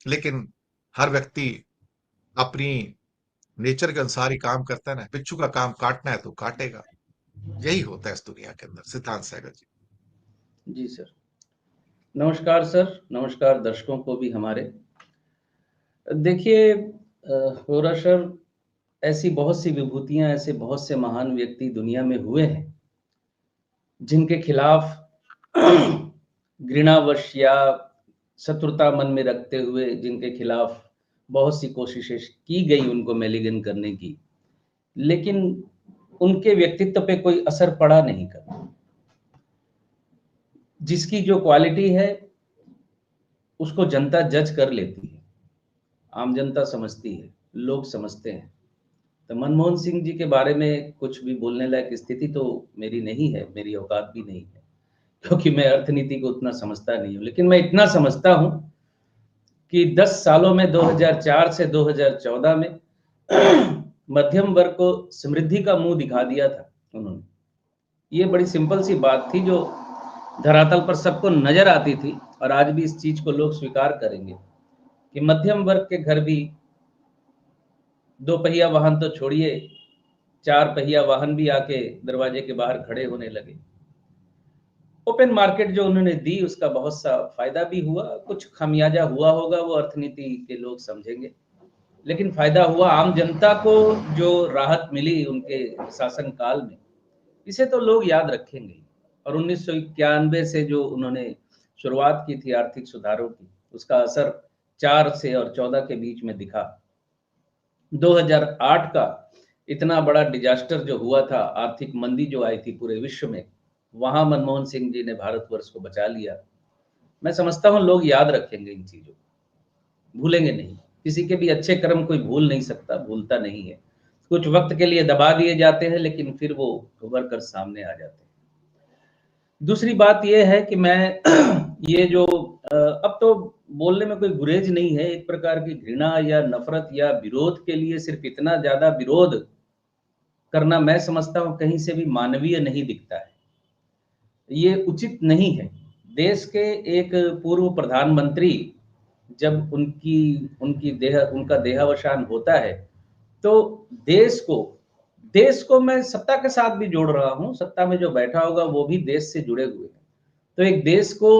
लेकिन हर व्यक्ति अपनी नेचर के अनुसार ही काम करता है ना। बिच्छू का काम काटना है तो काटेगा। यही होता है इस दुनिया के अंदर। सिद्धांत सहगल जी। जी सर। नमस्कार सर, नमस्कार दर्शकों को भी हमारे। देखिए होरा सर, ऐसी बहुत सी विभूतियाँ, ऐसे बहुत से महान व्यक्ति दुनिया में हुए हैं, जिनके खिलाफ घृणावश या शत्रुता मन में रखते हुए जिनके खिलाफ बहुत सी कोशिशें की गई उनको मैलिगन करने की, लेकिन उनके व्यक्तित्व पे कोई असर पड़ा नहीं कभी। जिसकी जो क्वालिटी है उसको जनता जज कर लेती है, आम जनता समझती है, लोग समझते हैं। तो मनमोहन सिंह जी के बारे में कुछ भी बोलने लायक स्थिति तो मेरी नहीं है, मेरी औकात भी नहीं है, क्योंकि मैं अर्थनीति को उतना समझता नहीं हूँ। लेकिन मैं इतना समझता हूँ कि 10 सालों में 2004 से 2014 में मध्यम वर्ग को समृद्धि का मुंह दिखा दिया था उन्होंने। ये बड़ी सिंपल सी बात थी जो धरातल पर सबको नजर आती थी, और आज भी इस चीज को लोग स्वीकार करेंगे कि मध्यम वर्ग के घर भी, 2 पहिया वाहन तो छोड़िए, 4 पहिया वाहन भी आके दरवाजे के बाहर खड़े होने लगे। ओपन मार्केट जो उन्होंने दी उसका बहुत सा फायदा भी हुआ, कुछ खामियाजा हुआ होगा वो अर्थनीति के लोग समझेंगे, लेकिन फायदा हुआ। आम जनता को जो राहत मिली उनके शासन काल में, इसे तो लोग याद रखेंगे। और 1991 से जो उन्होंने शुरुआत की थी आर्थिक सुधारों की, उसका असर 4 से और 14 के बीच में दिखा। 2008 का इतना बड़ा डिजास्टर जो हुआ था, आर्थिक मंदी जो आई थी पूरे विश्व में, वहां मनमोहन सिंह जी ने भारतवर्ष को बचा लिया। मैं समझता हूं लोग याद रखेंगे इन चीजों को, भूलेंगे नहीं। किसी के भी अच्छे कर्म कोई भूल नहीं सकता, भूलता नहीं है। कुछ वक्त के लिए दबा दिए जाते हैं, लेकिन फिर वो उभर कर सामने आ जाते हैं। दूसरी बात ये है कि मैं ये जो अब तो बोलने में कोई गुरेज नहीं है, एक प्रकार की घृणा या नफरत या विरोध के लिए सिर्फ इतना ज्यादा विरोध करना, मैं समझता हूं कहीं से भी मानवीय नहीं दिखता है, ये उचित नहीं है। देश के एक पूर्व प्रधानमंत्री, जब उनकी उनकी देह उनका देहावसान होता है, तो देश को देश को मैं सत्ता के साथ भी जोड़ रहा हूं, सत्ता में जो बैठा होगा वो भी देश से जुड़े हुए हैं। तो एक देश को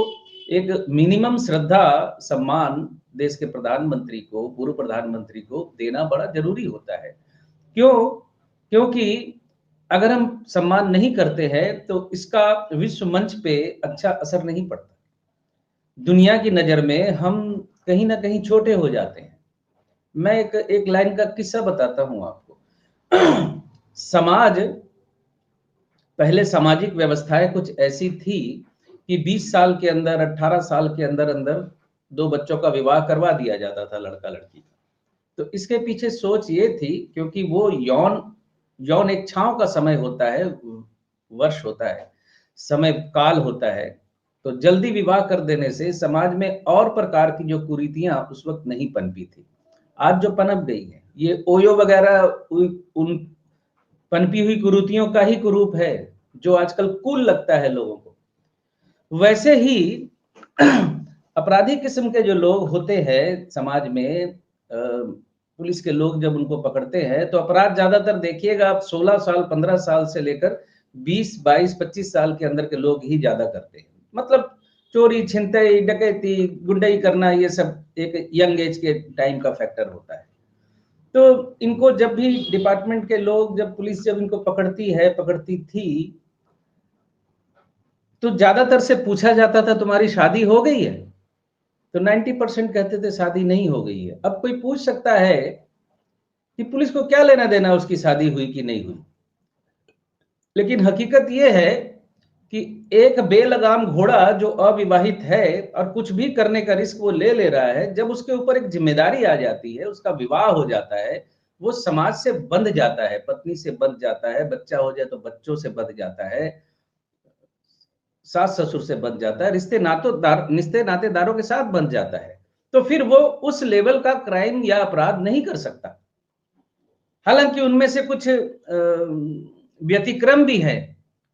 एक मिनिमम श्रद्धा सम्मान देश के प्रधानमंत्री को, पूर्व प्रधानमंत्री को देना बड़ा जरूरी होता है। क्यों? क्योंकि अगर हम सम्मान नहीं करते हैं तो इसका विश्व मंच पे अच्छा असर नहीं पड़ता। दुनिया की नजर में हम कहीं ना कहीं छोटे हो जाते हैं। मैं एक लाइन का किस्सा बताता हूं आपको। समाज, पहले सामाजिक व्यवस्थाएं कुछ ऐसी थी कि 20 साल के अंदर, 18 साल के अंदर अंदर 2 बच्चों का विवाह करवा दिया जाता था, लड़का लड़की का। तो इसके पीछे सोच ये थी, क्योंकि वो यौन यौन इच्छाओं का समय होता है, वर्ष होता है, समय काल होता है। तो जल्दी विवाह कर देने से समाज में और प्रकार की जो कुरीतियां उस वक्त नहीं पनपी थी, आज जो पनप गई है, ये ओयो वगैरह उन पनपी हुई कुरीतियों का ही कुरूप है, जो आजकल कूल लगता है लोगों को। वैसे ही अपराधी किस्म के जो लोग होते हैं समाज में, पुलिस के लोग जब उनको पकड़ते हैं तो अपराध ज्यादातर देखिएगा आप 16 साल 15 साल से लेकर 20 22 25 साल के अंदर के लोग ही ज्यादा करते हैं। मतलब चोरी छिनतई डकैती गुंडई करना, ये सब एक यंग एज के टाइम का फैक्टर होता है। तो इनको जब भी डिपार्टमेंट के लोग, जब पुलिस जब इनको पकड़ती थी, तो ज्यादातर से पूछा जाता था तुम्हारी शादी हो गई है, तो 90% कहते थे शादी नहीं हो गई है। अब कोई पूछ सकता है कि पुलिस को क्या लेना देना उसकी शादी हुई कि नहीं हुई, लेकिन हकीकत यह है कि एक बेलगाम घोड़ा जो अविवाहित है और कुछ भी करने का रिस्क वो ले रहा है, जब उसके ऊपर एक जिम्मेदारी आ जाती है, उसका विवाह हो जाता है, वो समाज से बंध जाता है, पत्नी से बंध जाता है, बच्चा हो जाए तो बच्चों से बंध जाता है, सास ससुर से बंध जाता है, रिश्ते नातेदारों के साथ बंध जाता है। तो फिर वो उस लेवल का क्राइम या अपराध नहीं कर सकता। हालांकि उनमें से कुछ व्यतिक्रम भी है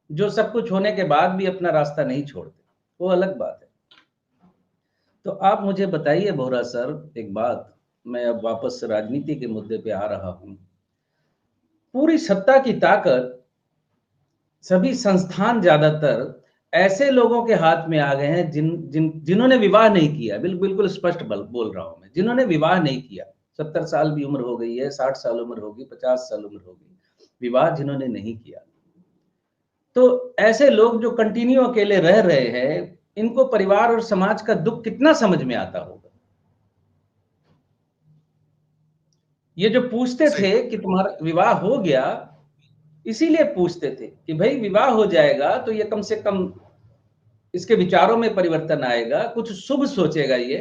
जो सब कुछ होने के बाद भी अपना रास्ता नहीं छोड़ते, वो अलग बात है। तो आप मुझे बताइए बोहरा सर एक बात, मैं अब वापस राजनीति के मुद्दे पे आ रहा हूँ। पूरी सत्ता की ताकत, सभी संस्थान ज़्यादातर ऐसे लोगों के हाथ में आ गए हैं जिन्होंने विवाह नहीं किया। बिल्कुल स्पष्ट बोल रहा हूँ मैं, जिन्होंने विवाह नहीं किया। 70 साल भी उम्र हो गई है, 60 साल उम्र होगी, 50 साल उम्र होगी, विवाह जिन्होंने नहीं किया। तो ऐसे लोग जो कंटिन्यू अकेले रह रहे हैं, इनको परिवार और समाज का दुःख कितना समझ में आता होगा। ये जो पूछते सही थे बात कि है। तुम्हारा विवाह हो गया, इसीलिए पूछते थे कि भई विवाह हो जाएगा तो ये कम से कम इसके विचारों में परिवर्तन आएगा, कुछ शुभ सोचेगा ये।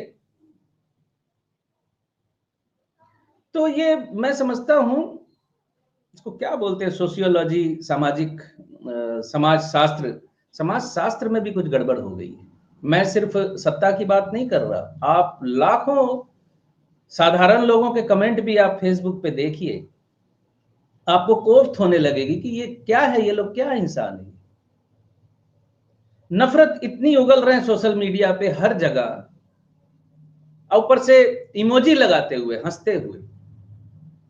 तो ये मैं समझता हूँ, इसको क्या बोलते हैं सोशियोलॉजी, सामाजिक समाज शास्त्र में भी कुछ गड़बड़ हो गई है। मैं सिर्फ सत्ता की बात नहीं कर रहा, आप लाखों साधारण लोगों के कमेंट भी आप फेसबुक पे देखिए, आपको कोफ्त होने लगेगी कि ये क्या है, ये लोग क्या इंसान है। नफरत इतनी उगल रहे हैं सोशल मीडिया पे हर जगह, और ऊपर से इमोजी लगाते हुए, हंसते हुए।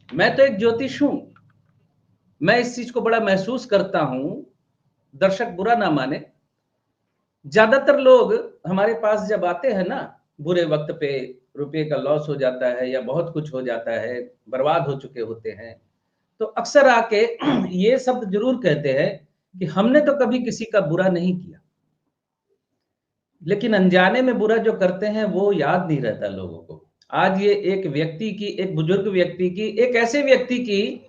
मैं तो एक ज्योतिष हूं, मैं इस चीज को बड़ा महसूस करता हूं, दर्शक बुरा ना माने। ज्यादातर लोग हमारे पास जब आते हैं ना, बुरे वक्त पे, रुपए का लॉस हो जाता है या बहुत कुछ हो जाता है, बर्बाद हो चुके होते हैं, तो अक्सर आके ये शब्द जरूर कहते हैं कि हमने तो कभी किसी का बुरा नहीं किया, लेकिन अनजाने में बुरा जो करते हैं वो याद नहीं रहता लोगों को। आज ये एक व्यक्ति की, एक बुजुर्ग व्यक्ति की, एक ऐसे व्यक्ति की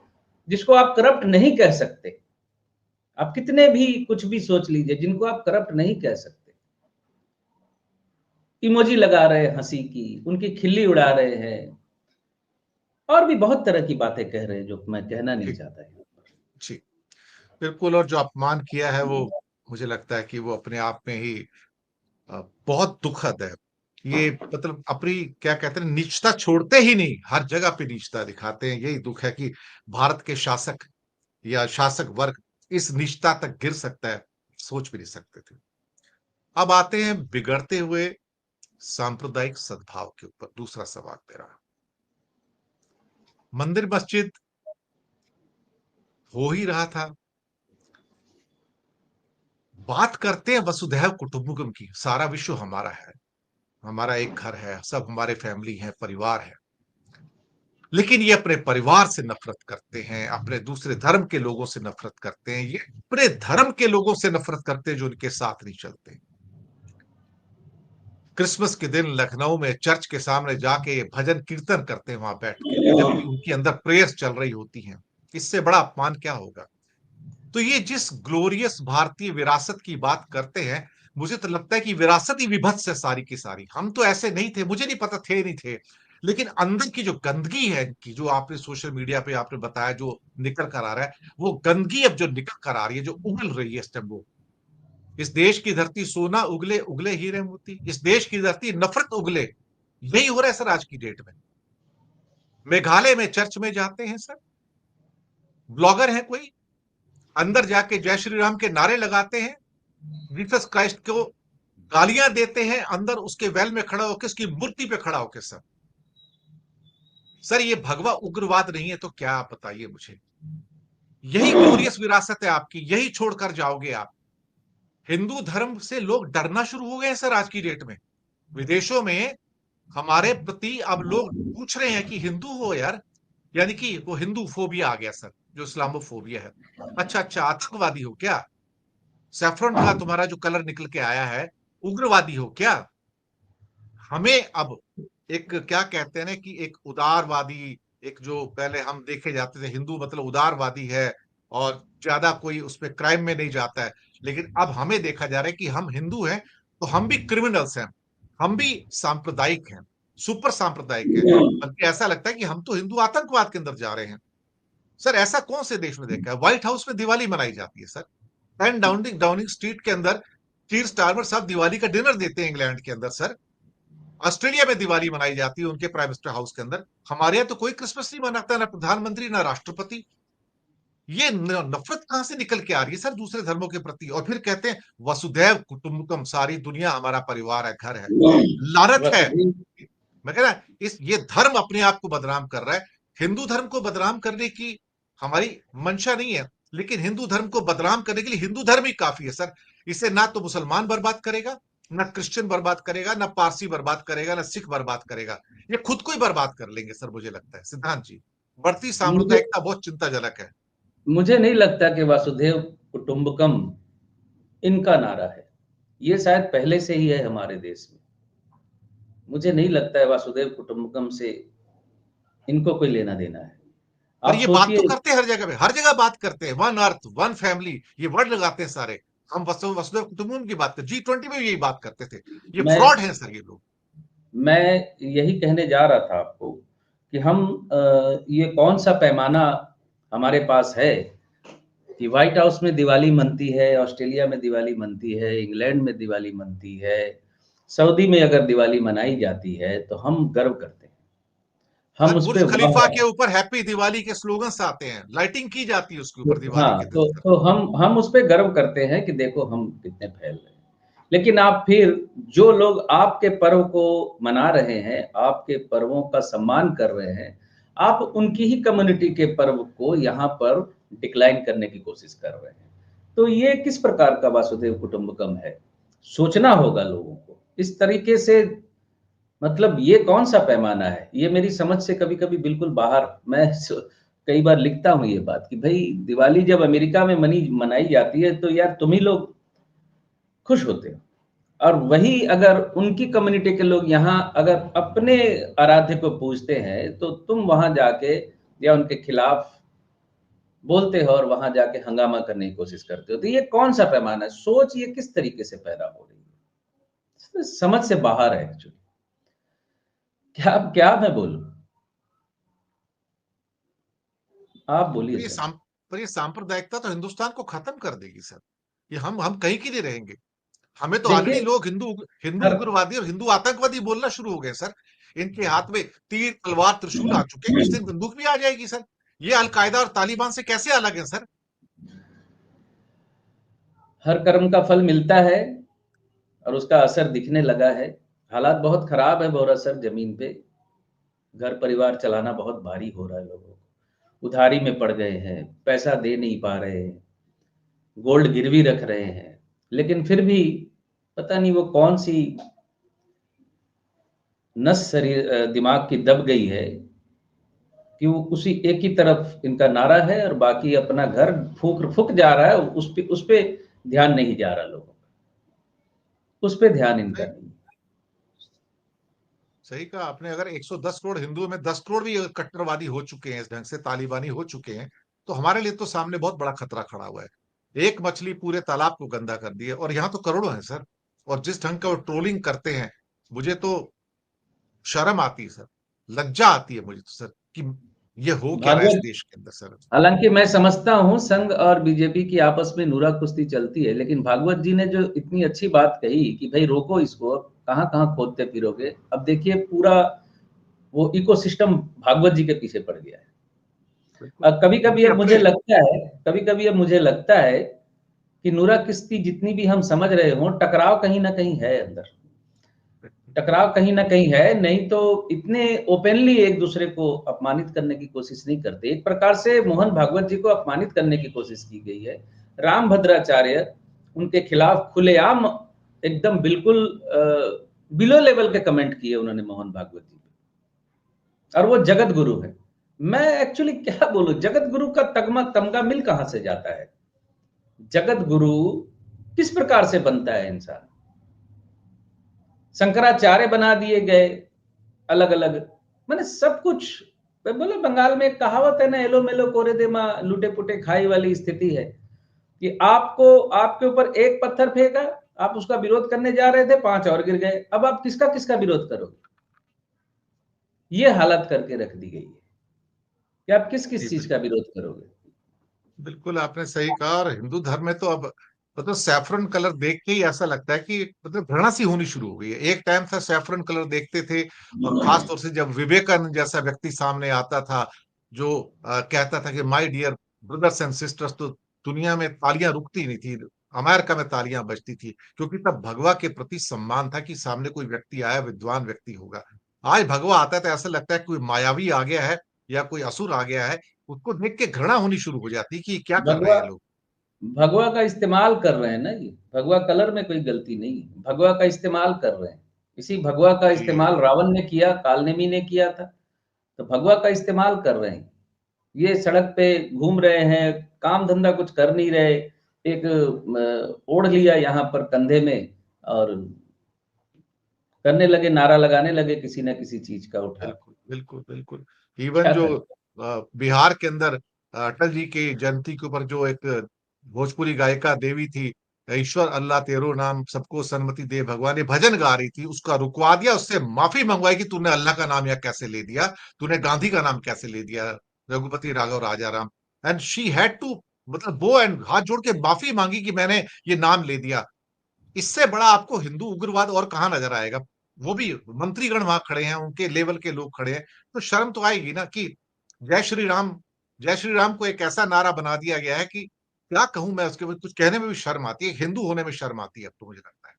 जिसको आप करप्ट नहीं कह सकते, आप कितने भी कुछ भी सोच लीजिए, जिनको आप करप्ट नहीं कह सकते, इमोजी लगा रहे हैं हंसी की, उनकी खिल्ली उड़ा रहे हैं, और भी बहुत तरह की बातें कह रहे हैं जो मैं कहना नहीं जी, चाहता यहाँ जी, बिल्कुल। और जो अपमान किया है वो, मुझे लगता है कि वो अपने आप में ही बहुत दुखद है। ये मतलब अपनी, क्या कहते हैं, नीचता छोड़ते ही नहीं, हर जगह पे नीचता दिखाते हैं। यही दुख है कि भारत के शासक या शासक वर्ग इस नीचता तक गिर सकता है, सोच भी नहीं सकते थे। अब आते हैं बिगड़ते हुए सांप्रदायिक सद्भाव के ऊपर। दूसरा सवाल मेरा, मंदिर मस्जिद हो ही रहा था, बात करते हैं वसुधैव कुटुंबकम की, सारा विश्व हमारा है, हमारा एक घर है, सब हमारे फैमिली है, परिवार है। लेकिन ये अपने परिवार से नफरत करते हैं, अपने दूसरे धर्म के लोगों से नफरत करते हैं, ये अपने धर्म के लोगों से नफरत करते हैं जो उनके साथ नहीं चलते। क्रिसमस के दिन लखनऊ में चर्च के सामने जाके भजन कीर्तन करते हैं वहां बैठ के, जबकि उनके अंदर प्रेयर्स चल रही होती हैं। इससे बड़ा अपमान क्या होगा। तो ये जिस ग्लोरियस भारतीय विरासत की बात करते हैं, मुझे तो लगता है कि विरासत ही विभत्स है सारी की सारी। हम तो ऐसे नहीं थे, मुझे नहीं पता थे नहीं थे, लेकिन अंदर की जो गंदगी है इनकी, जो आपने सोशल मीडिया पे आपने बताया जो निकल कर आ रहा है, वो गंदगी अब जो निकल कर आ रही है, जो उगल रही है इस टाइम, वो इस देश की धरती सोना उगले उगले हीरे मोती, इस देश की धरती नफरत उगले, यही हो रहा है सर आज की डेट में। मेघालय में चर्च में जाते हैं सर, ब्लॉगर है कोई, अंदर जाके जय श्री राम के नारे लगाते हैं, जीसस क्राइस्ट को गालियां देते हैं, अंदर उसके वेल में खड़ा होकर, उसकी मूर्ति पे खड़ा होकर। सर ये भगवा उग्रवाद नहीं है तो क्या, आप बताइए मुझे। यही ग्लोरियस विरासत है आपकी, यही छोड़कर जाओगे आप। हिंदू धर्म से लोग डरना शुरू हो गए हैं सर आज की डेट में। विदेशों में हमारे प्रति अब लोग पूछ रहे हैं कि हिंदू हो यार, यानी कि वो हिंदू फोबिया आ गया सर, जो इस्लामोफोबिया है। अच्छा अच्छा, आतंकवादी हो क्या, सैफरन का तुम्हारा जो कलर निकल के आया है, उग्रवादी हो क्या। हमें अब एक, क्या कहते हैं ना, कि एक उदारवादी, एक जो पहले हम देखे जाते थे हिंदू मतलब उदारवादी है और ज्यादा कोई उसमें क्राइम में नहीं जाता है, लेकिन अब हमें देखा जा रहा है कि हम हिंदू हैं तो हम भी क्रिमिनल्स हैं, हम भी सांप्रदायिक हैं, सुपर सांप्रदायिक हैं। बल्कि ऐसा लगता है कि हम तो हिंदू आतंकवाद के अंदर जा रहे हैं। सर ऐसा कौन से देश में देखा है, व्हाइट हाउस में दिवाली मनाई जाती है सर, 10 डाउनिंग डाउनिंग स्ट्रीट के अंदर कीर स्टारमर सब दिवाली का डिनर देते हैं इंग्लैंड के अंदर सर, ऑस्ट्रेलिया में दिवाली मनाई जाती है उनके प्राइम मिनिस्टर हाउस के अंदर। हमारे यहाँ तो कोई क्रिसमस नहीं मनाता, ना प्रधानमंत्री ना राष्ट्रपति। ये नफरत कहां से निकल के आ रही है सर दूसरे धर्मों के प्रति? और फिर कहते हैं वसुधैव कुटुंबकम, सारी दुनिया हमारा परिवार है, घर है। लानत है। वसुधैव। मैं कह रहा इस ये धर्म अपने आप को बदनाम कर रहा है। हिंदू धर्म को बदनाम करने की हमारी मंशा नहीं है, लेकिन हिंदू धर्म को बदनाम करने के लिए हिंदू धर्म ही काफी है सर। इसे ना तो मुसलमान बर्बाद करेगा, ना क्रिश्चियन बर्बाद करेगा, ना पारसी बर्बाद करेगा, ना सिख बर्बाद करेगा। ये खुद को ही बर्बाद कर लेंगे सर, मुझे लगता है सिद्धांत जी। बढ़ती मुझे सांप्रदायिकता बहुत चिंताजनक है। मुझे नहीं लगता कि वासुदेव कुटुंबकम इनका नारा है। ये शायद पहले से ही है हमारे देश में। मुझे नहीं लगता है वासुदेव कुटुंबकम से इनको कोई लेना देना है। पर आप ये बात तो सोचिए। करते हैं हर जगह पे, हर जगह बात करते हैं, वन अर्थ वन फैमिली, ये वर्ड लगाते हैं सारे। हम वसुधैव कुटुंबकम की बात करते, G20 में भी यही बात करते थे। ये मैं फ्रॉड है सर ये लोग। मैं यही कहने जा रहा था आपको कि हम ये कौन सा पैमाना हमारे पास है कि व्हाइट हाउस में दिवाली मनती है, ऑस्ट्रेलिया में दिवाली मनती है, इंग्लैंड में दिवाली मनती है, सऊदी में अगर दिवाली मनाई जाती है तो हम गर्व करते हैं, हम सर उस बुर्ज पे वाह खलीफा वाह। के ऊपर हैप्पी दिवाली के स्लोगन्स आते हैं, लाइटिंग की जाती है उसके ऊपर दिवाली हाँ, के दिन तो सर। तो हम उस पे गर्व करते हैं कि देखो हम कितने फैल रहे हैं। लेकिन आप फिर जो लोग आपके पर्व को मना रहे हैं, आपके पर्वों का सम्मान कर रहे हैं, आप उनकी ही कम्युनिटी के पर्व को यहाँ पर डिक्लाइन करने की कोशिश कर रहे हैं। तो ये किस प्रकार का वासुदेव कुटुंबकम है? सोचना होगा लोगों को। इस तरीके से मतलब ये कौन-सा पैमाना है? ये मेरी समझ से कभी-कभी बिल्कुल बाहर। मैं कई बार लिखता हूँ ये बात कि भई दिवाली जब अमेरिका में मनाई जाती है तो यार तुम ही लोग खुश होते हो। और वही अगर उनकी कम्युनिटी के लोग यहाँ अगर अपने आराध्य को पूजते हैं, तो तुम वहाँ जाके या उनके खिलाफ बोलते हो और वहाँ जाके हंगामा करने की कोशिश करते हो। तो ये कौन-सा पैमाना है? सोच ये किस तरीके से पैदा हो रही है? समझ से बाहर है एक्चुअली। क्या मैं बोलूँ? आप बोलिए पर ये सर। साम पर ये सांप्रदायिकता तो हिंदुस्तान को खत्म कर देगी सर। ये हम कहीं के नहीं रहेंगे। हमें तो ऑलरेडी देखिए, लोग हिंदू हिंदू हर उग्रवादी और हिंदू आतंकवादी बोलना शुरू हो गए सर। इनके हाथ में तीर तलवार त्रिशूल आ चुके हैं, किसी दिन बंदूक भी आ जाएगी सर। ये अलकायदा और तालिबान से कैसे अलग है सर? हर कर्म का फल मिलता है और उसका असर दिखने लगा है। हालात बहुत खराब है बोरा सर ज़मीन पे। घर परिवार चलाना बहुत भारी हो रहा है लोगों को। उधारी में पड़ गए हैं, पैसा दे नहीं पा रहे हैं, गोल्ड गिरवी रख रहे हैं। लेकिन फिर भी पता नहीं वो कौन-सी नस दिमाग की दब गई है कि वो उसी एक ही तरफ इनका नारा है और बाकी अपना घर फूँक जा रहा है, उस पे ध्यान नहीं जा रहा लोगों का। उस पे ध्यान इनका सही नहीं है। सही कहा आपने। अगर 110 करोड़ हिंदुओं में 10 करोड़ भी अगर कट्टरवादी हो चुके हैं, इस ढंग से तालिबानी हो चुके हैं, तो हमारे लिए तो सामने बहुत बड़ा खतरा खड़ा हुआ है। एक मछली पूरे तालाब को गंदा कर दी है, और यहाँ तो करोड़ों हैं सर। और जिस ढंग का वो ट्रोलिंग करते हैं, मुझे तो शर्म आती है सर, लज्जा आती है मुझे तो सर, कि ये हो क्या रहा है इस भागवत देश के अंदर सर। हालाँकि मैं समझता हूँ संघ और बीजेपी की आपस में नूरा कुश्ती चलती है, लेकिन भागवत जी ने जो इतनी अच्छी बात कही कि भई रोको इसको, कहाँ-कहाँ खोदते फिरोगे। अब देखिए पूरा वो इकोसिस्टम भागवत जी के पीछे पड़ गया है। बिल्कुल। कभी-कभी उनके अब मुझे अपने लगता है कभी-कभी अब मुझे लगता है कि नूरा कुश्ती जितनी भी हम समझ रहे हों, टकराव कहीं न कहीं है अंदर। टकराव कहीं न कहीं है, नहीं तो इतने ओपनली एक-दूसरे को अपमानित करने की कोशिश नहीं करते। एक प्रकार से मोहन भागवत जी को अपमानित करने की कोशिश की गई है। रामभद्राचार्य उनके खिलाफ खुलेआम एकदम बिल्कुल बिलो लेवल के कमेंट किए उन्होंने मोहन भागवत जी पे और वो जगत गुरु हैं। मैं एक्चुअली क्या बोलूँ जगत गुरु का तमगा मिल कहाँ से जाता है? जगत गुरु किस प्रकार से बनता है इंसान? शंकराचार्य बना दिए गए अलग-अलग माने सब कुछ। मैं बोला बंगाल में एक कहावत है ना एलो-मेलो कोरे दे माँ लूटे-पुटे खाई वाली स्थिति है कि आपको आपके ऊपर एक पत्थर फेंका, आप उसका विरोध करने जा रहे थे, 5 और गिर गए। अब आप किसका-किसका विरोध करोगे? ये हालत करके रख दी गई है कि आप किस-किस जी चीज़ का विरोध करोगे? बिल्कुल आपने सही कहा। और हिंदू धर्म में तो अब मतलब सैफरन कलर देख के ही ऐसा लगता है कि मतलब घृणा सी होनी शुरू हो गई है। एक टाइम था सैफरन कलर देखते थे, और खास तौर से जब विवेकानंद जैसा व्यक्ति सामने आता था, जो कहता था कि my dear brothers and sisters, तो दुनिया में तालियां रुकती नहीं थी, अमेरिका में तालियां बजती थी, क्योंकि तब भगवा के प्रति सम्मान था कि सामने कोई व्यक्ति आया, विद्वान व्यक्ति होगा। आज भगवा आता है तो ऐसा लगता है कोई मायावी आ गया है या कोई असुर आ गया है, उसको देख के घृणा होनी शुरू हो जाती है कि क्या कर रहे भगवा हैं ये लोग। भगवा का इस्तेमाल कर रहे हैं ना ये, भगवा कलर में कोई गलती नहीं है, भगवा का इस्तेमाल कर रहे हैं। इसी भगवा का जी, इस्तेमाल रावण ने किया, कालनेमी ने किया था, तो भगवा का इस्तेमाल कर रहे हैं। ये सड़क पे घूम रहे हैं, काम धंधा कुछ कर नहीं रहे, एक ओढ़ लिया यहाँ पर कंधे में और करने लगे, नारा लगाने लगे किसी न किसी चीज़ का उठा के। बिल्कुल, बिल्कुल, बिल्कुल। इवन क्या जो करें? बिहार के अंदर अटल जी की जयंती के ऊपर जो एक भोजपुरी गायिका देवी थी, ईश्वर अल्लाह तेरो नाम सबको सन्मति दे भगवान, ये भजन गा रही थी, उसका रुकवा दिया, उससे माफी मंगवाई कि तूने अल्लाह का नाम यहाँ कैसे ले दिया, तूने गांधी का नाम कैसे ले दिया, Raghupati Raghav Rajaram. And she had to, मतलब वो एंड हाथ जोड़ के माफी मांगी कि मैंने ये नाम ले दिया। इससे बड़ा आपको हिंदू उग्रवाद और कहाँ नजर आएगा? वो भी मंत्रीगण वहां खड़े हैं, उनके लेवल के लोग खड़े हैं, तो शर्म तो आएगी ना कि जय श्री राम, जय श्री राम को एक ऐसा नारा बना दिया गया है कि क्या कहूं मैं, उसके बाद कुछ कहने में भी शर्म आती है, हिंदू होने में शर्म आती है अब तो, मुझे लगता है।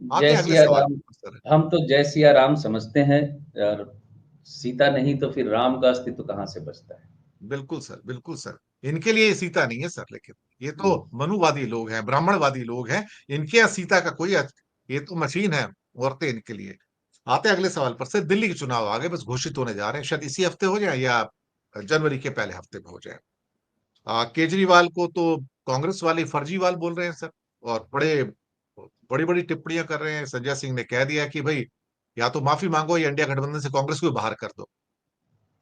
आते जय हैं अगले सिया सवाल राम, पर सर। हम तो जय सिया राम समझते हैं, और सीता नहीं तो फिर राम का अस्तित्व कहाँ से बचता है? बिल्कुल सर, बिल्कुल सर। इनके लिए ये सीता नहीं है सर, लेकिन ये तो हुँ। मनुवादी लोग हैं, ब्राह्मणवादी लोग हैं, इनके यहाँ सीता का कोई ये तो मशीन है, औरतें इनके लिए। आते हैं अगले सवाल पर सर। दिल्ली के चुनाव आगे बस घोषित होने जा रहे हैं, शायद इसी हफ्ते हो जाए या जनवरी के पहले हफ्ते में हो जाए। केजरीवाल को तो कांग्रेस वाले फर्जीवाल बोल रहे हैं सर, और बड़ी-बड़ी टिप्पणियां कर रहे हैं। संजय सिंह ने कह दिया कि भाई या तो माफी मांगो या इंडिया गठबंधन से कांग्रेस को भी बाहर कर दो।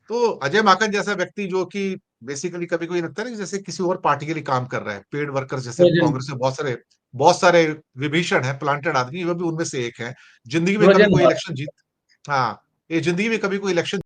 तो अजय माकन जैसा व्यक्ति जो कि बेसिकली कभी कोई लगता है ना कि जैसे किसी और पार्टी के लिए काम कर रहा है, पेड वर्कर्स जैसे ट्रोजन कांग्रेस में बहुत सारे विभीषण है, प्लांटेड आदमी, वो भी उनमें से एक है। जिंदगी में कभी ट्रोजन कोई हॉर्स। इलेक्शन जीत हाँ, ये जिंदगी में कभी कोई इलेक्शन